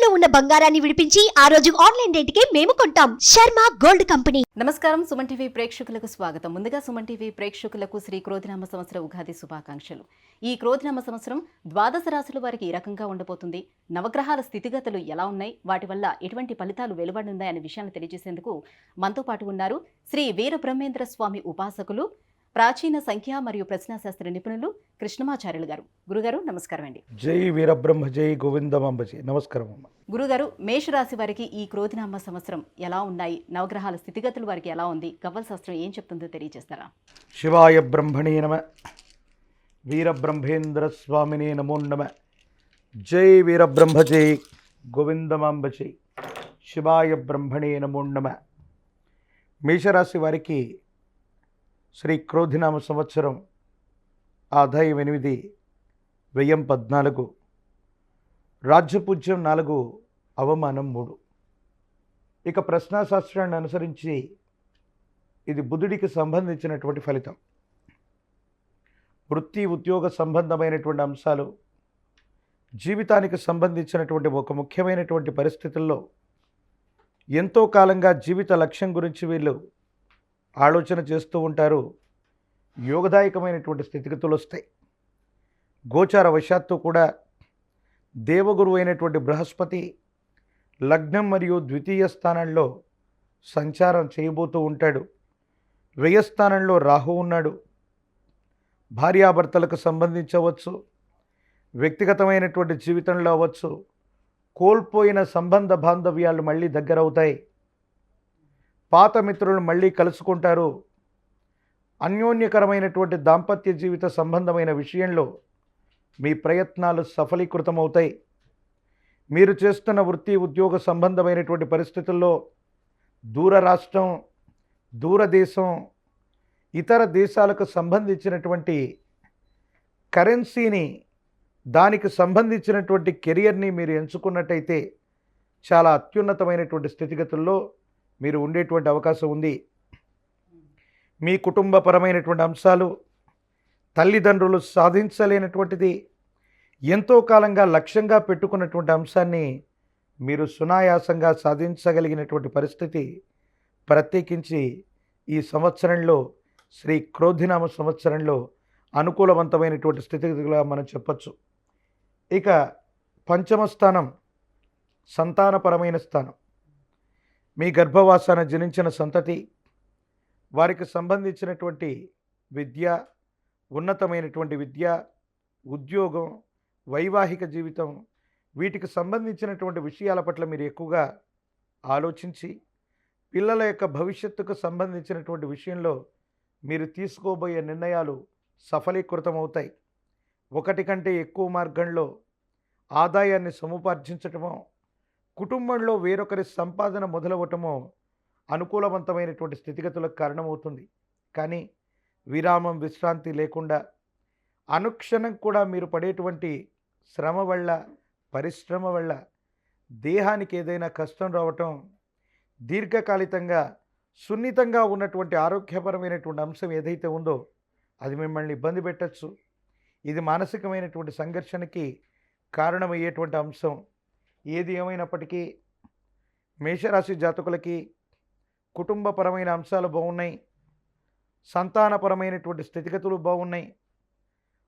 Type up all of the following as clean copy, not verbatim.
ఇంట్లో ఉన్న బంగారాన్ని విడిపించి ఆ రోజు ఆన్లైన్ రేటుకే మేము కొంటాం. Sharma gold company. నమస్కారం, సుమన్ టీవీ ప్రేక్షకులకు స్వాగతం. ముందుగా సుమన్ టీవీ ప్రేక్షకులకు శ్రీ క్రోధినామ సంవత్సర ఉగాది శుభాకాంక్షలు. ఈ క్రోధినామ సంవత్సరం ద్వాదశ రాశుల వారికి ఈ రకంగా ఉండబోతుంది. నవగ్రహాల స్థితిగతులు ఎలా ఉన్నాయి, వాటి వల్ల ఎటువంటి ఫలితాలు వెలువడున్నాయి అనే విషయాన్ని తెలియజేసేందుకు మనతో పాటు ఉన్నారు శ్రీ వీర బ్రహ్మేంద్ర స్వామి ఉపాసకులు, ప్రాచీన సంఖ్య మరియు ప్రశ్నాశాస్త్ర నిపుణులు కృష్ణమాచార్యులు గారు. గురుగారు నమస్కారం అండి. జై వీరబ్రహ్మ జై గోవిందమాంబ జై. నమస్కారం అమ్మ. గురుగారు, మేషరాశి వారికి ఈ క్రోధినామ సంవత్సరం ఎలా ఉన్నాయి, నవగ్రహాల స్థితిగతులు వారికి ఎలా ఉంది, గవ్వల శాస్త్రం ఏం చెప్తుందో తెలియజేస్తారా? శివాయ బ్రహ్మణే నమ, వీరబ్రహ్మేంద్ర స్వామినే నమో నమ. జై వీరబ్రహ్మ జై గోవిందమాంబ జై. శివాయ బ్రహ్మణే నమో నమ. మేషరాశి వారికి శ్రీ క్రోధినామ సంవత్సరం ఆదాయం 8, వ్యయం 14, రాజ్యపూజ్యం 4, అవమానం 3. ఇక ప్రశ్నాశాస్త్రాన్ని అనుసరించి ఇది బుధుడికి సంబంధించినటువంటి ఫలితం. వృత్తి ఉద్యోగ సంబంధమైనటువంటి అంశాలు, జీవితానికి సంబంధించినటువంటి ఒక ముఖ్యమైనటువంటి పరిస్థితుల్లో ఎంతో కాలంగా జీవిత లక్ష్యం గురించి వీళ్ళు ఆలోచన చేస్తూ ఉంటారు. యోగదాయకమైనటువంటి స్థితిగతులు వస్తాయి. గోచార వశాత్తు కూడా దేవగురు అయినటువంటి బృహస్పతి లగ్నం మరియు ద్వితీయ స్థానంలో సంచారం చేయబోతూ ఉంటాడు. వ్యయస్థానంలో రాహు ఉన్నాడు. భార్యాభర్తలకు సంబంధించవచ్చు, వ్యక్తిగతమైనటువంటి జీవితంలో అవ్వచ్చు, కోల్పోయిన సంబంధ బాంధవ్యాలు మళ్ళీ దగ్గరవుతాయి. పాత మిత్రులు మళ్ళీ కలుసుకుంటారు. అన్యోన్యకరమైనటువంటి దాంపత్య జీవిత సంబంధమైన విషయంలో మీ ప్రయత్నాలు సఫలీకృతమవుతాయి. మీరు చేస్తున్న వృత్తి ఉద్యోగ సంబంధమైనటువంటి పరిస్థితుల్లో దూర రాష్ట్రం, దూరదేశం, ఇతర దేశాలకు సంబంధించినటువంటి కరెన్సీని, దానికి సంబంధించినటువంటి కెరియర్ని మీరు ఎంచుకున్నట్టయితే చాలా అత్యున్నతమైనటువంటి స్థితిగతుల్లో మీరు ఉండేటువంటి అవకాశం ఉంది. మీ కుటుంబపరమైనటువంటి అంశాలు, తల్లిదండ్రులు సాధించలేనటువంటిది, ఎంతో కాలంగా లక్ష్యంగా పెట్టుకున్నటువంటి అంశాన్ని మీరు సునాయాసంగా సాధించగలిగినటువంటి పరిస్థితి ప్రత్యేకించి ఈ సంవత్సరంలో, శ్రీ క్రోధినామ సంవత్సరంలో అనుకూలవంతమైనటువంటి స్థితిగతులుగా మనం చెప్పచ్చు. ఇక పంచమ స్థానం సంతానపరమైన స్థానం. మీ గర్భవాసాన జనించిన సంతతి, వారికి సంబంధించినటువంటి విద్య, ఉన్నతమైనటువంటి విద్య, ఉద్యోగం, వైవాహిక జీవితం, వీటికి సంబంధించినటువంటి విషయాల పట్ల మీరు ఎక్కువగా ఆలోచించి పిల్లల యొక్క భవిష్యత్తుకు సంబంధించినటువంటి విషయంలో మీరు తీసుకోబోయే నిర్ణయాలు సఫలీకృతమవుతాయి. ఒకటి కంటే ఎక్కువ మార్గంలో ఆదాయాన్ని సముపార్జించటమో, కుటుంబంలో వేరొకరి సంపాదన మొదలవటమో అనుకూలవంతమైనటువంటి స్థితిగతులకు కారణమవుతుంది. కానీ విరామం, విశ్రాంతి లేకుండా అనుక్షణం కూడా మీరు పడేటువంటి శ్రమ వల్ల, పరిశ్రమ వల్ల దేహానికి ఏదైనా కష్టం రావటం, దీర్ఘకాలికంగా సున్నితంగా ఉన్నటువంటి ఆరోగ్యపరమైనటువంటి అంశం ఏదైతే ఉందో అది మిమ్మల్ని ఇబ్బంది పెట్టచ్చు. ఇది మానసికమైనటువంటి సంఘర్షణకి కారణమయ్యేటువంటి అంశం. ఏది ఏమైనప్పటికీ మేషరాశి జాతకులకి కుటుంబపరమైన అంశాలు బాగున్నాయి, సంతానపరమైనటువంటి స్థితిగతులు బాగున్నాయి.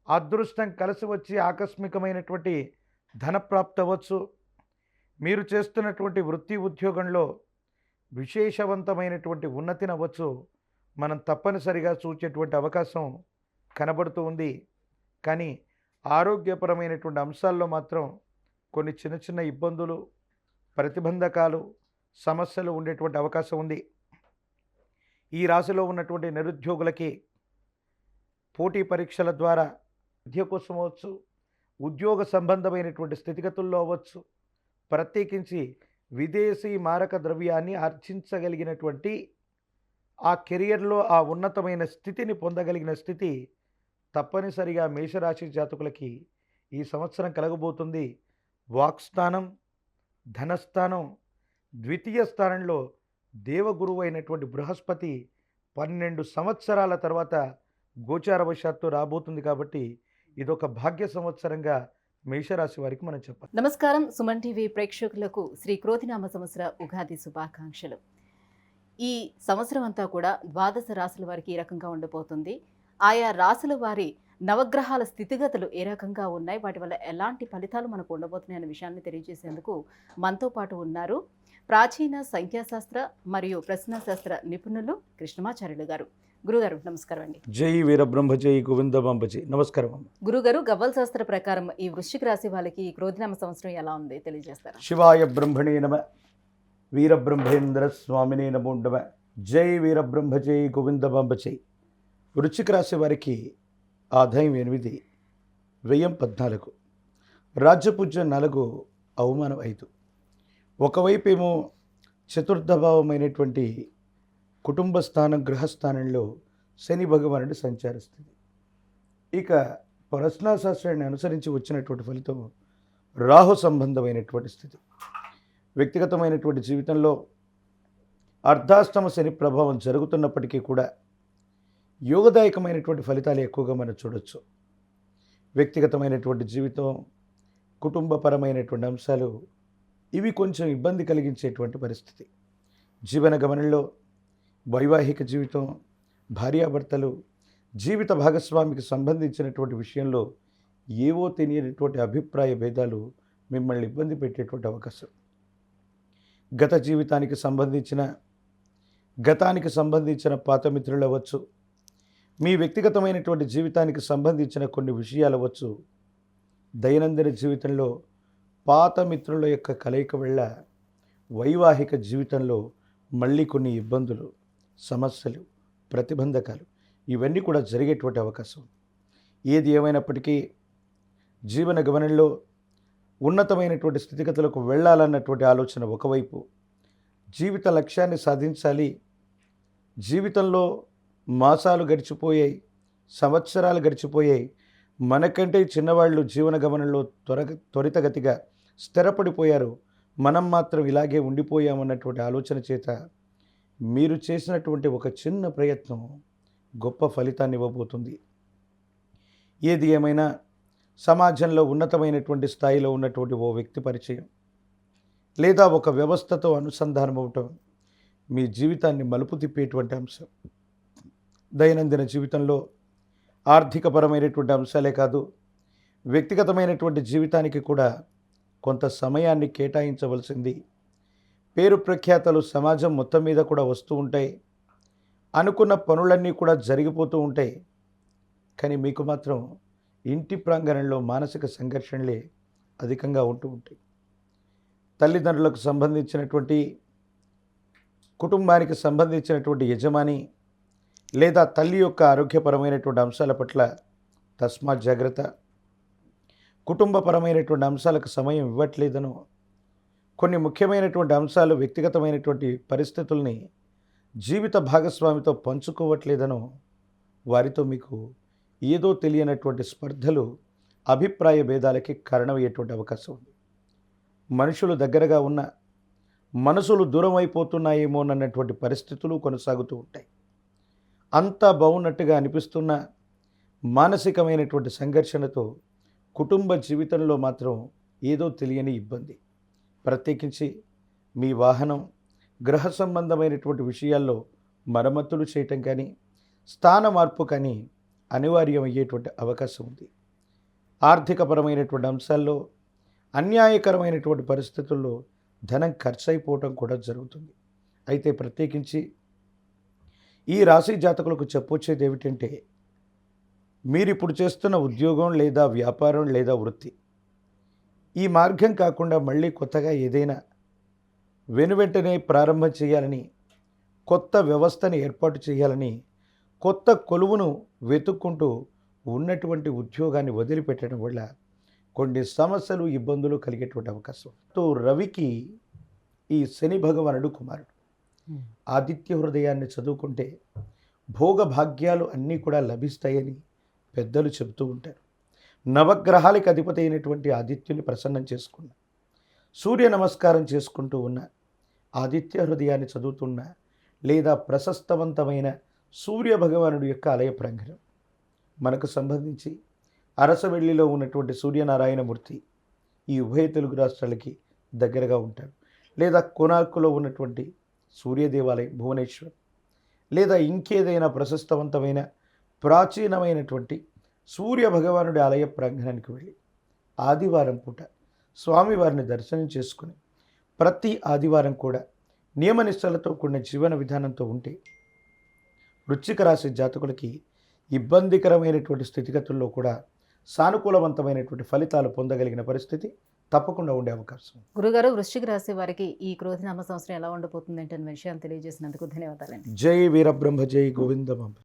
అదృష్టం కలిసి వచ్చి ఆకస్మికమైనటువంటి ధనప్రాప్తి అవ్వచ్చు. మీరు చేస్తున్నటువంటి వృత్తి ఉద్యోగంలో విశేషవంతమైనటువంటి ఉన్నతిని అవ్వచ్చు. మనం తప్పనిసరిగా చూచేటువంటి అవకాశం కనబడుతూ ఉంది. కానీ ఆరోగ్యపరమైనటువంటి అంశాల్లో మాత్రం కొన్ని చిన్న చిన్న ఇబ్బందులు, ప్రతిబంధకాలు, సమస్యలు ఉండేటువంటి అవకాశం ఉంది. ఈ రాశిలో ఉన్నటువంటి నిరుద్యోగులకి పోటీ పరీక్షల ద్వారా విద్య కోసం అవ్వచ్చు, ఉద్యోగ సంబంధమైనటువంటి స్థితిగతుల్లో అవ్వచ్చు, ప్రత్యేకించి విదేశీ మారక ద్రవ్యాన్ని ఆర్జించగలిగినటువంటి ఆ కెరియర్లో ఆ ఉన్నతమైన స్థితిని పొందగలిగిన స్థితి తప్పనిసరిగా మేషరాశి జాతకులకి ఈ సంవత్సరం కలగబోతుంది. వాక్స్థానం, ధనస్థానం, ద్వితీయ స్థానంలో దేవగురువు అయినటువంటి బృహస్పతి 12 సంవత్సరాల తర్వాత గోచారవశాత్తు రాబోతుంది. కాబట్టి ఇదొక భాగ్య సంవత్సరంగా మేషరాశి వారికి మనం చెప్పాలి. నమస్కారం. సుమన్ టీవీ ప్రేక్షకులకు శ్రీ క్రోధినామ సంవత్సర ఉగాది శుభాకాంక్షలు. ఈ సంవత్సరం అంతా కూడా ద్వాదశ రాశుల వారికి ఈ రకంగా ఉండబోతుంది. ఆయా రాశుల వారి నవగ్రహాల స్థితిగతులు ఏ రకంగా ఉన్నాయి, వాటి వల్ల ఎలాంటి ఫలితాలు మనకు ఉండబోతున్నాయి అనే విషయాన్ని తెలియజేసేందుకు మనతో పాటు ఉన్నారు ప్రాచీన సంఖ్యాశాస్త్ర మరియు ప్రశ్నాశాస్త్ర నిపుణులు కృష్ణమాచార్యులు గారు. గురుగారు నమస్కారం అండి. జై వీరబ్రహ్మ జై గోవిందమాంబ జై. నమస్కారం అమ్మ. గురుగారు, గవ్వల శాస్త్ర ప్రకారం ఈ వృశ్చిక రాశి వాళ్ళకి ఈ క్రోధినామ సంవత్సరం ఎలా ఉంది తెలియజేస్తారా? శివాయ బ్రహ్మణే నమ, వీరబ్రహ్మేంద్ర స్వామినే నమో నమ. జై వీరబ్రహ్మ జై గోవిందమాంబ జై. వృశ్చిక రాశి వారికి ఆదాయం 8, వ్యయం 14, రాజ్యపూజ్యం 4, అవమానం 5. ఒకవైపు ఏమో చతుర్థ భావమైనటువంటి కుటుంబ స్థానం గృహస్థానంలో శని భగవానుడు సంచరిస్తుంది. ఇక ప్రశ్నాశాస్త్రాన్ని అనుసరించి వచ్చినటువంటి ఫలితం రాహు సంబంధమైనటువంటి స్థితి. వ్యక్తిగతమైనటువంటి జీవితంలో అర్ధాష్టమ శని ప్రభావం జరుగుతున్నప్పటికీ కూడా యోగదాయకమైనటువంటి ఫలితాలు ఎక్కువగా మనం చూడొచ్చు. వ్యక్తిగతమైనటువంటి జీవితం, కుటుంబపరమైనటువంటి అంశాలు ఇవి కొంచెం ఇబ్బంది కలిగించేటువంటి పరిస్థితి. జీవన గమనంలో వైవాహిక జీవితం, భార్యాభర్తలు, జీవిత భాగస్వామికి సంబంధించినటువంటి విషయంలో ఏవో తెలియనటువంటి అభిప్రాయ భేదాలు మిమ్మల్ని ఇబ్బంది పెట్టేటువంటి అవకాశం. గతానికి సంబంధించిన పాత మిత్రులు అవ్వచ్చు, మీ వ్యక్తిగతమైనటువంటి జీవితానికి సంబంధించిన కొన్ని విషయాలు అవ్వచ్చు. దైనందిన జీవితంలో పాత మిత్రుల యొక్క కలయిక వల్ల వైవాహిక జీవితంలో మళ్ళీ కొన్ని ఇబ్బందులు, సమస్యలు, ప్రతిబంధకాలు ఇవన్నీ కూడా జరిగేటువంటి అవకాశం. ఏది ఏమైనప్పటికీ జీవన గమనంలో ఉన్నతమైనటువంటి స్థితిగతులకు వెళ్ళాలన్నటువంటి ఆలోచన ఒకవైపు, జీవిత లక్ష్యాన్ని సాధించాలి, జీవితంలో మాసాలు గడిచిపోయాయి, సంవత్సరాలు గడిచిపోయాయి, మనకంటే చిన్నవాళ్ళు జీవన గమనంలో త్వరితగతిగా స్థిరపడిపోయారు, మనం మాత్రం ఇలాగే ఉండిపోయామన్నటువంటి ఆలోచన చేత మీరు చేసినటువంటి ఒక చిన్న ప్రయత్నం గొప్ప ఫలితాన్ని ఇవ్వబోతుంది. ఏది ఏమైనా సమాజంలో ఉన్నతమైనటువంటి స్థాయిలో ఉన్నటువంటి ఓ వ్యక్తి పరిచయం లేదా ఒక వ్యవస్థతో అనుసంధానం అవటం మీ జీవితాన్ని మలుపు తిప్పేటువంటి అంశం. దైనందిన జీవితంలో ఆర్థికపరమైనటువంటి అంశాలే కాదు, వ్యక్తిగతమైనటువంటి జీవితానికి కూడా కొంత సమయాన్ని కేటాయించవలసింది. పేరు ప్రఖ్యాతలు సమాజం మొత్తం మీద కూడా వస్తూ ఉంటాయి, అనుకున్న పనులన్నీ కూడా జరిగిపోతూ ఉంటాయి. కానీ మీకు మాత్రం ఇంటి ప్రాంగణంలో మానసిక సంఘర్షణలే అధికంగా ఉంటూ ఉంటాయి. తల్లిదండ్రులకు సంబంధించినటువంటి, కుటుంబానికి సంబంధించినటువంటి యజమాని లేదా తల్లి యొక్క ఆరోగ్యపరమైనటువంటి అంశాల పట్ల తస్మాత్ జాగ్రత్త. కుటుంబపరమైనటువంటి అంశాలకు సమయం ఇవ్వట్లేదనో, కొన్ని ముఖ్యమైనటువంటి అంశాలు, వ్యక్తిగతమైనటువంటి పరిస్థితుల్ని జీవిత భాగస్వామితో పంచుకోవట్లేదనో వారితో మీకు ఏదో తెలియనటువంటి స్పర్ధలు, అభిప్రాయ భేదాలకి కారణమయ్యేటువంటి అవకాశం ఉంది. మనుషులు దగ్గరగా ఉన్న మనసులు దూరం అయిపోతున్నాయేమోనన్నటువంటి పరిస్థితులు కొనసాగుతూ ఉంటాయి. అంతా బాగున్నట్టుగా అనిపిస్తున్న మానసికమైనటువంటి సంఘర్షణతో కుటుంబ జీవితంలో మాత్రం ఏదో తెలియని ఇబ్బంది. ప్రత్యేకించి మీ వాహనం, గృహ సంబంధమైనటువంటి విషయాల్లో మరమ్మతులు చేయటం కానీ, స్థాన మార్పు కానీ అనివార్యం అయ్యేటువంటి అవకాశం ఉంది. ఆర్థికపరమైనటువంటి అంశాల్లో అన్యాయకరమైనటువంటి పరిస్థితుల్లో ధనం ఖర్చు అయిపోవటం కూడా జరుగుతుంది. అయితే ప్రత్యేకించి ఈ రాశి జాతకులకు చెప్పొచ్చేది ఏమిటంటే, మీరు ఇప్పుడు చేస్తున్న ఉద్యోగం లేదా వ్యాపారం లేదా వృత్తి, ఈ మార్గం కాకుండా మళ్ళీ కొత్తగా ఏదైనా వెనువెంటనే ప్రారంభం చేయాలని, కొత్త వ్యవస్థని ఏర్పాటు చేయాలని, కొత్త కొలువును వెతుక్కుంటూ ఉన్నటువంటి ఉద్యోగాన్ని వదిలిపెట్టడం వల్ల కొన్ని సమస్యలు, ఇబ్బందులు కలిగేటువంటి అవకాశం. రవికి ఈ శని భగవానుడు కుమారుడు. ఆదిత్య హృదయాన్ని చదువుకుంటే భోగభాగ్యాలు అన్నీ కూడా లభిస్తాయని పెద్దలు చెబుతూ ఉంటారు. నవగ్రహాలకు అధిపతి అయినటువంటి ఆదిత్యుని ప్రసన్నం చేసుకున్న, సూర్య నమస్కారం చేసుకుంటూ ఉన్న, ఆదిత్య హృదయాన్ని చదువుతున్న లేదా ప్రశస్తవంతమైన సూర్య భగవానుడి యొక్క ఆలయ ప్రాంగణం మనకు సంబంధించి అరసవెల్లిలో ఉన్నటువంటి సూర్యనారాయణమూర్తి ఈ ఉభయ తెలుగు రాష్ట్రాలకి దగ్గరగా ఉంటారు. లేదా కోనార్కులో ఉన్నటువంటి సూర్య దేవాలయం భువనేశ్వర్, లేదా ఇంకేదైనా ప్రశస్తవంతమైన ప్రాచీనమైనటువంటి సూర్య భగవానుడి ఆలయ ప్రాంగణానికి వెళ్ళి ఆదివారం పూట స్వామివారిని దర్శనం చేసుకుని ప్రతి ఆదివారం కూడా నియమనిష్టలతో కూడిన జీవన విధానంతో ఉంటే వృశ్చిక రాశి జాతకులకి ఇబ్బందికరమైనటువంటి స్థితిగతుల్లో కూడా సానుకూలవంతమైనటువంటి ఫలితాలు పొందగలిగిన పరిస్థితి తప్పకుండా ఉండే అవకాశం. గురుగారు, వృశ్చిక రాశి వారికి ఈ క్రోధినామ సంవత్సరం ఎలా ఉండబోతుంది అంటే విషయాన్ని తెలియజేసినందుకు ధన్యవాదాలండి. జై వీరబ్రహ్మ జై గోవిందమాంబ.